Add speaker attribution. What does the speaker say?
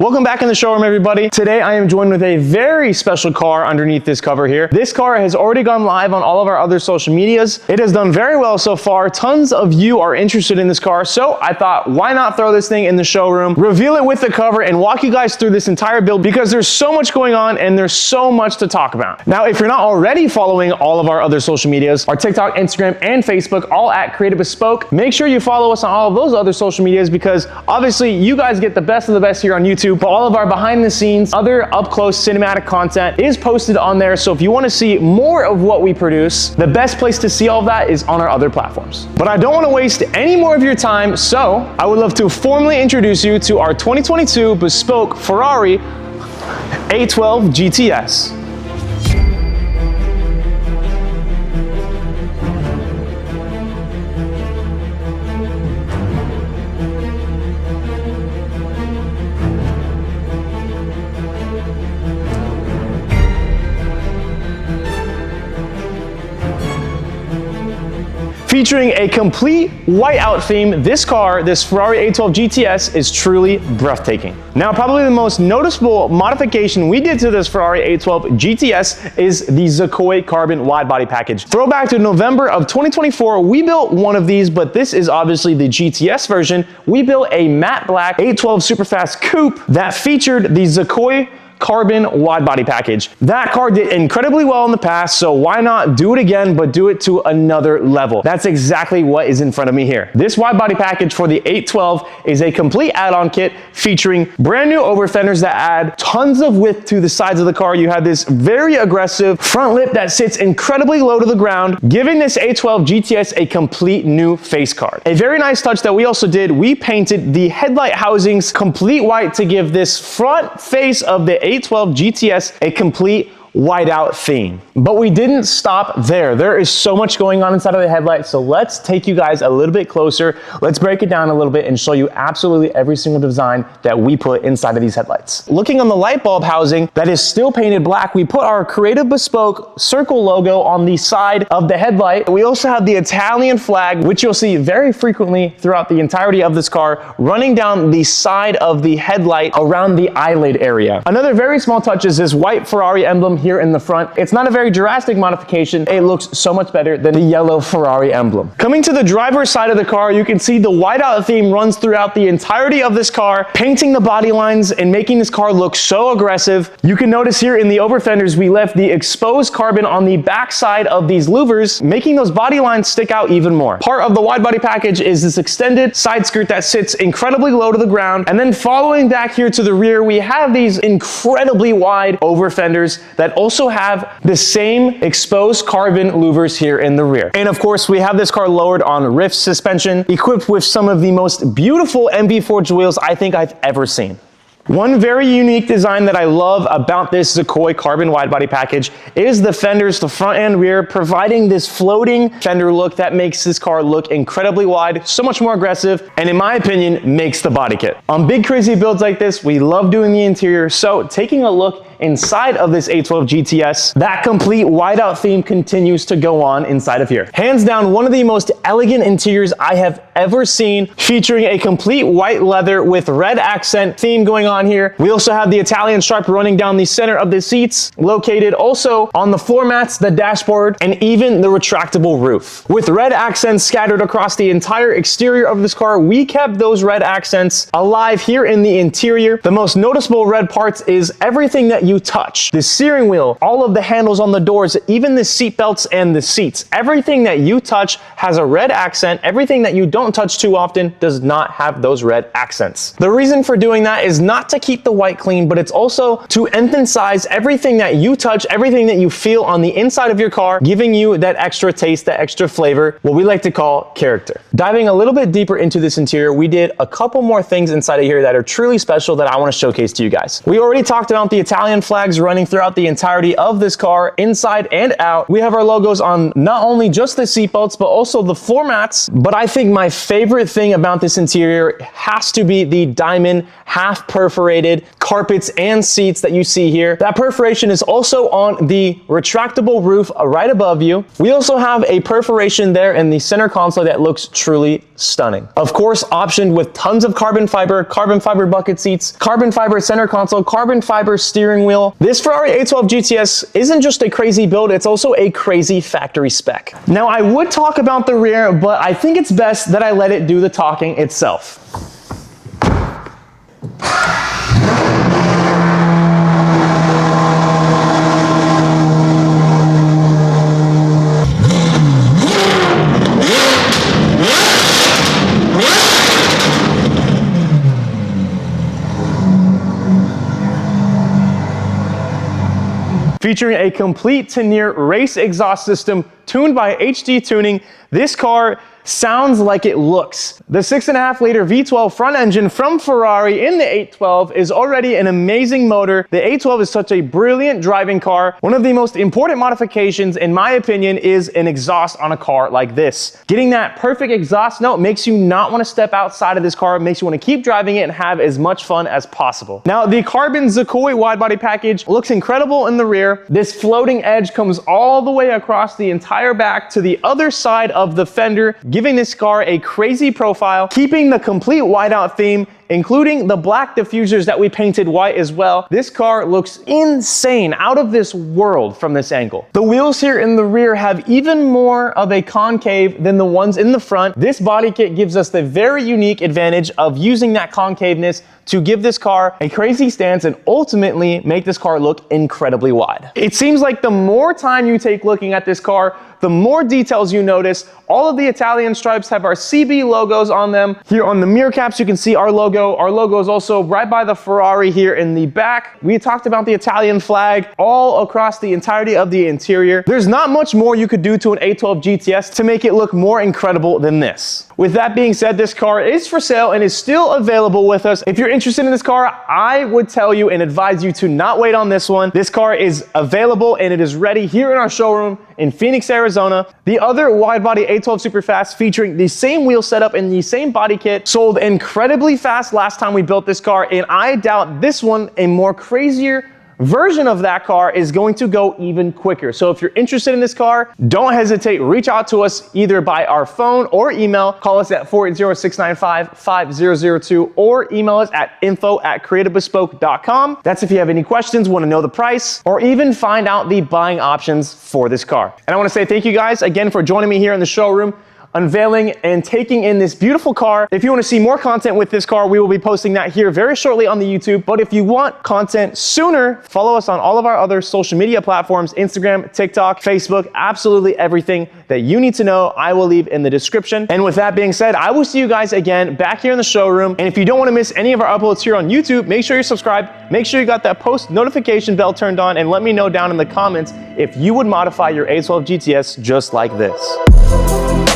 Speaker 1: Welcome back in the showroom, everybody. Today I am joined with a very special car underneath this cover here. This car has already gone live on all of our other social medias. It has done very well so far. Tons of you are interested in this car, so I thought, why not throw this thing in the showroom, reveal it with the cover, and walk you guys through this entire build because there's so much going on and there's so much to talk about. Now, if you're not already following all of our other social medias, our TikTok, Instagram, and Facebook, all at Creative Bespoke, make sure you follow us on all of those other social medias because obviously you guys get the best of the best here on YouTube, but all of our behind the scenes, other up close cinematic content is posted on there. So if you want to see more of what we produce, the best place to see all of that is on our other platforms. But I don't want to waste any more of your time, so I would love to formally introduce you to our 2022 Bespoke Ferrari 812 GTS. Featuring a complete whiteout theme, this car, this Ferrari 812 GTS, is truly breathtaking. Now, probably the most noticeable modification we did to this Ferrari 812 GTS is the Zakoi carbon wide body package. Throwback to November of 2024, we built one of these, but this is obviously the GTS version. We built a matte black 812 Superfast coupe that featured the Zakoi carbon wide body package. That car did incredibly well in the past, so why not do it again, but do it to another level? That's exactly what is in front of me here. This wide body package for the 812 is a complete add-on kit featuring brand new over fenders that add tons of width to the sides of the car. You have this very aggressive front lip that sits incredibly low to the ground, giving this 812 GTS a complete new face card. A very nice touch that we also did, we painted the headlight housings complete white to give this front face of the 812 GTS a complete whiteout theme. But we didn't stop there. There is so much going on inside of the headlight, so let's take you guys a little bit closer. Let's break it down a little bit and show you absolutely every single design that we put inside of these headlights. Looking on the light bulb housing that is still painted black, we put our Creative Bespoke circle logo on the side of the headlight. We also have the Italian flag, which you'll see very frequently throughout the entirety of this car, running down the side of the headlight around the eyelid area. Another very small touch is this white Ferrari emblem here in the front. It's not a very drastic modification. It looks so much better than the yellow Ferrari emblem. Coming to the driver's side of the car, you can see the whiteout theme runs throughout the entirety of this car, painting the body lines and making this car look so aggressive. You can notice here in the over fenders, we left the exposed carbon on the back side of these louvers, making those body lines stick out even more. Part of the wide body package is this extended side skirt that sits incredibly low to the ground. And then following back here to the rear, we have these incredibly wide over fenders that also have the same exposed carbon louvers here in the rear. And of course, we have this car lowered on Rift suspension, equipped with some of the most beautiful MB forged wheels I think I've ever seen. One very unique design that I love about this Zakoi carbon wide body package is the fenders, the front and rear, providing this floating fender look that makes this car look incredibly wide, so much more aggressive, and in my opinion, makes the body kit. On big crazy builds like this, we love doing the interior, so taking a look inside of this 812 GTS, that complete whiteout theme continues to go on inside of here. Hands down, one of the most elegant interiors I have ever seen, featuring a complete white leather with red accent theme going on here. We also have the Italian stripe running down the center of the seats, located also on the floor mats, the dashboard, and even the retractable roof. With red accents scattered across the entire exterior of this car, we kept those red accents alive here in the interior. The most noticeable red parts is everything that you touch. The steering wheel, all of the handles on the doors, even the seat belts and the seats. Everything that you touch has a red accent. Everything that you don't touch too often does not have those red accents. The reason for doing that is not to keep the white clean, but it's also to emphasize everything that you touch, everything that you feel on the inside of your car, giving you that extra taste, that extra flavor, what we like to call character. Diving a little bit deeper into this interior, we did a couple more things inside of here that are truly special that I want to showcase to you guys. We already talked about the Italian Italian flags running throughout the entirety of this car, inside and out. We have our logos on not only just the seatbelts, but also the floor mats. But I think my favorite thing about this interior has to be the diamond half perforated carpets and seats that you see here. That perforation is also on the retractable roof right above you. We also have a perforation there in the center console that looks truly stunning. Of course, optioned with tons of carbon fiber bucket seats, carbon fiber center console, carbon fiber steering wheel. This Ferrari 812 GTS isn't just a crazy build, it's also a crazy factory spec. Now, I would talk about the rear, but I think it's best that I let it do the talking itself. Featuring a complete to near race exhaust system tuned by HD Tuning, this car sounds like it looks. The 6.5-liter V12 front engine from Ferrari in the 812 is already an amazing motor. The 812 is such a brilliant driving car. One of the most important modifications, in my opinion, is an exhaust on a car like this. Getting that perfect exhaust note makes you not want to step outside of this car. It makes you want to keep driving it and have as much fun as possible. Now, the carbon Zakoi wide body package looks incredible in the rear. This floating edge comes all the way across the entire back to the other side of the fender, giving this car a crazy profile, keeping the complete whiteout theme, including the black diffusers that we painted white as well. This car looks insane, out of this world from this angle. The wheels here in the rear have even more of a concave than the ones in the front. This body kit gives us the very unique advantage of using that concaveness to give this car a crazy stance and ultimately make this car look incredibly wide. It seems like the more time you take looking at this car, the more details you notice. All of the Italian stripes have our CB logos on them. Here on the mirror caps, you can see our logo. Our logo is also right by the Ferrari here in the back. We talked about the Italian flag all across the entirety of the interior. There's not much more you could do to an 812 GTS to make it look more incredible than this. With that being said, this car is for sale and is still available with us. If you're interested in this car, I would tell you and advise you to not wait on this one. This car is available and it is ready here in our showroom in Phoenix, Arizona. The other wide-body 812 Superfast featuring the same wheel setup and the same body kit sold incredibly fast last time we built this car, and I doubt this one, a more crazier version of that car, is going to go even quicker. So if you're interested in this car, don't hesitate. Reach out to us either by our phone or email. Call us at 480-695-5002 or email us at info@creativebespoke.com. That's if you have any questions, want to know the price, or even find out the buying options for this car. And I want to say thank you guys again for joining me here in the showroom, unveiling and taking in this beautiful car. If you want to see more content with this car, we will be posting that here very shortly on the YouTube. But if you want content sooner, follow us on all of our other social media platforms, Instagram, TikTok, Facebook, absolutely everything that you need to know, I will leave in the description. And with that being said, I will see you guys again back here in the showroom. And if you don't want to miss any of our uploads here on YouTube, make sure you're subscribed, make sure you got that post notification bell turned on, and let me know down in the comments if you would modify your 812 GTS just like this.